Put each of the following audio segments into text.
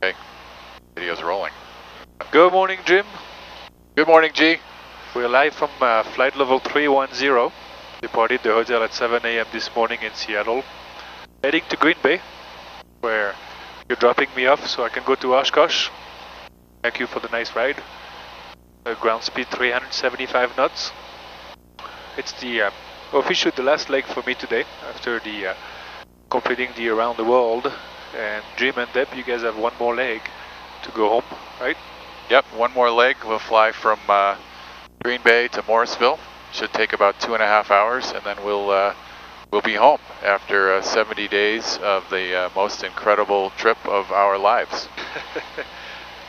Okay, video's rolling. Good morning, Jim. Good morning, G. We're live from flight level 310. Departed the hotel at 7 a.m. this morning in Seattle. Heading to Green Bay, where you're dropping me off so I can go to Oshkosh. Thank you for the nice ride. Ground speed 375 knots. It's the officially the last leg for me today after the completing the around the world. And Jim and Deb, you guys have one more leg to go home, right? Yep, one more leg. We'll fly from Green Bay to Morrisville. Should take about 2.5 hours, and then we'll be home after 70 days of the most incredible trip of our lives.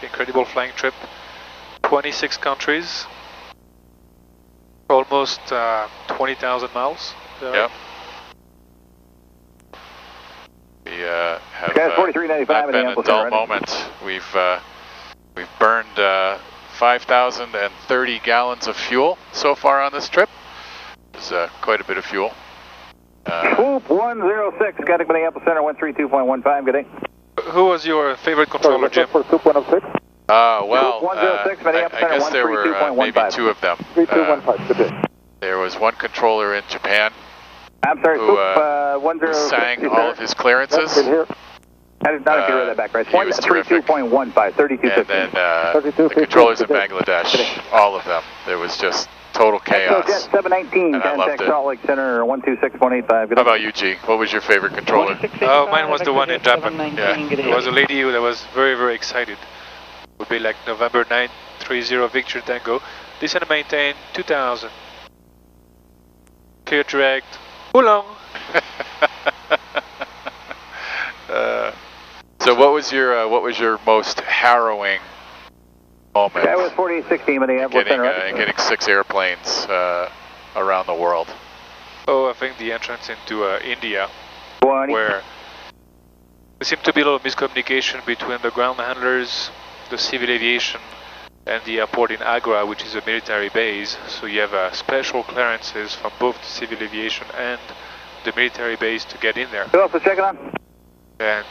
Incredible flying trip. 26 countries. Almost 20,000 miles. Yep. We have not been a dull moment. We've burned 5,030 gallons of fuel so far on this trip. It's quite a bit of fuel. Swoop 106, Skydeck Minneapolis Center 132.15. Good day. Who was your favorite controller, Jim? For Swoop 106. Well, I guess there were maybe two of them. 3215. Good day. There was one controller in Japan. I'm sorry, who sang all of his clearances. I did not hear that back, right? He was terrific. 32.15, 32.15. And then the controllers in Bangladesh, all of them. There was just total chaos. Jet 719, contact Salt Lake Center 126.85. How about you, G? What was your favorite controller? Oh, mine was the one in Japan. Yeah. There was a lady that was very, very excited. It would be like November 930 Victor Tango. Descend and maintain 2000. Clear direct. Oolong. So what was your most harrowing moment? That was 4816 Minneapolis Center. Getting 6 airplanes around the world. Oh, I think the entrance into India, 20. where there seemed to be a little miscommunication between the ground handlers, the civil aviation, and the airport in Agra, which is a military base. So you have special clearances from both the civil aviation and the military base to get in there. Who else was checking on? And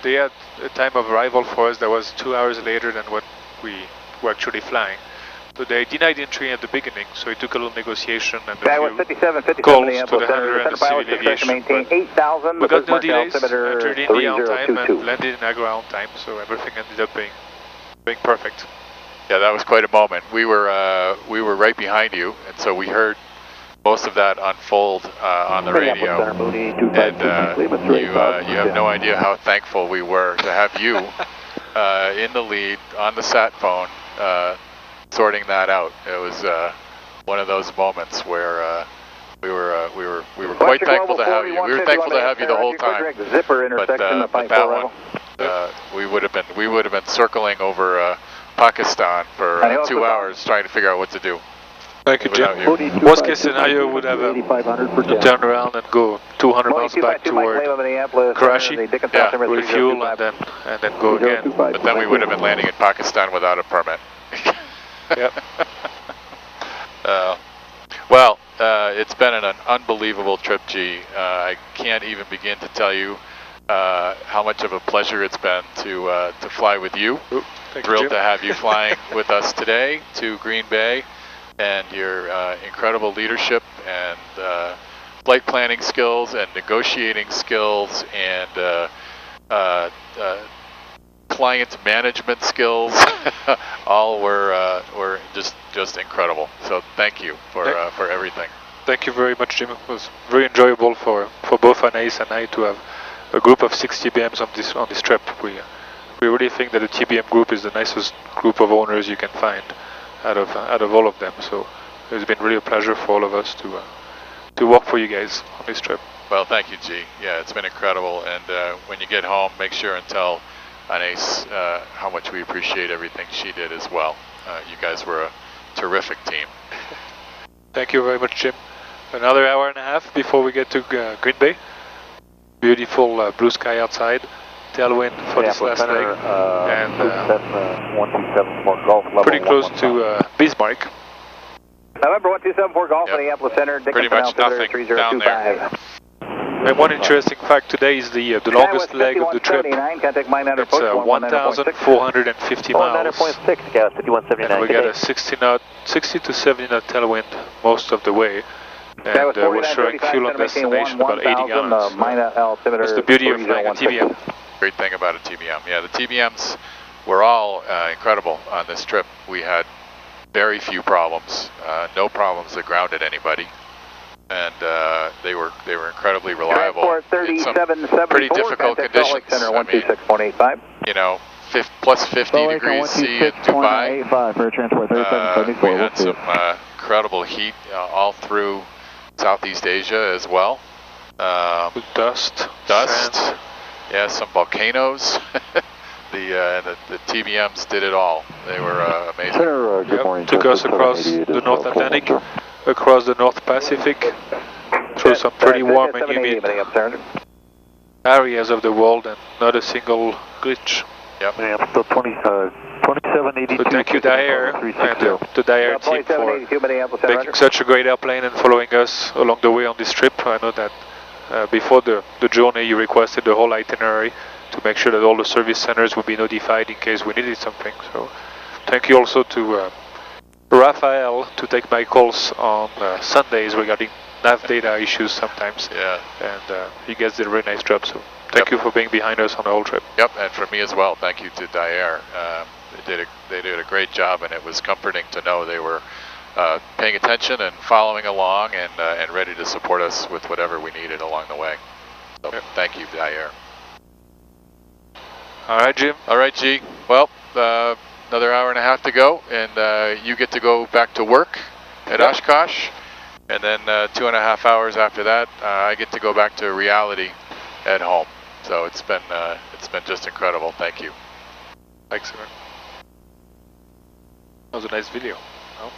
they had a time of arrival for us that was 2 hours later than what we were actually flying. So they denied entry at the beginning, so it took a little negotiation and that was 57 calls Minneapolis to the handler and the civil aviation. Maintain 8,000. We got no delays, entered India on time and landed in Agra on time, so everything ended up being perfect. Yeah, that was quite a moment. We were right behind you, and so we heard most of that unfold on the radio. And you have no idea how thankful we were to have you in the lead on the sat phone, sorting that out. It was one of those moments where we were quite thankful to have you. We were thankful to have you the whole time. But that one, we would have been circling over Pakistan for 2 hours trying to figure out what to do. Thank you, Jim. Worst case scenario would have to turn around and go 200 miles back toward Karachi, refuel, and then go again. But then we would have been landing in Pakistan without a permit. Yep. Well, it's been an unbelievable trip, G. I can't even begin to tell you how much of a pleasure it's been to fly with you. Thrilled to have you flying with us today to Green Bay, and your incredible leadership and flight planning skills and negotiating skills and client management skills all were just incredible. So thank you for everything. Thank you very much, Jim. It was very enjoyable for both Anais and I to have a group of 6 TBMs on this trip. We really think that the TBM group is the nicest group of owners you can find out of all of them. So it's been really a pleasure for all of us to work for you guys on this trip. Well, thank you, G. Yeah, it's been incredible. And when you get home, make sure and tell Anais how much we appreciate everything she did as well. You guys were a terrific team. Thank you very much, Jim. Another hour and a half before we get to Green Bay. Beautiful blue sky outside. Tailwind for this last leg. And pretty close to Bismarck. November 1274 Golf, Minneapolis Center. Pretty much nothing down there. And one interesting fact today is the longest leg of the trip. It's 1,450 miles. 1.6, gas 5179. And we got a 60 to 70 knot tailwind most of the way. And we're showing fuel on destination about 80 gallons. That's the beauty of flying a TBM. Great thing about a TBM. Yeah, the TBMs were all incredible on this trip. We had very few problems, no problems that grounded anybody. And they were incredibly reliable in some pretty difficult conditions. I mean, you know, plus 50 degrees C in Dubai. We had some incredible heat all through Southeast Asia as well. Dust, sand. Yeah, some volcanoes. The TBMs did it all. They were amazing. Good morning. Took us across the North Atlantic, across the North Pacific, through some pretty warm and humid areas of the world, and not a single glitch. Yep. So 2782. So thank you, Dair, and the Dair team for making such a great airplane and following us along the way on this trip. I know that before the journey you requested the whole itinerary to make sure that all the service centers would be notified in case we needed something. So thank you also to Raphael to take my calls on Sundays regarding nav data issues sometimes. Yeah. And he gets a very nice job. So thank you for being behind us on the whole trip. Yep, and for me as well. Thank you to Dair. They did a great job, and it was comforting to know they were paying attention and following along and ready to support us with whatever we needed along the way. So thank you, Dair. All right, Jim. All right, G. Well, another hour and a half to go, and you get to go back to work at Oshkosh, and then 2.5 hours after that, I get to go back to reality at home. So it's been just incredible. Thank you. Thanks, man. That was a nice video. No?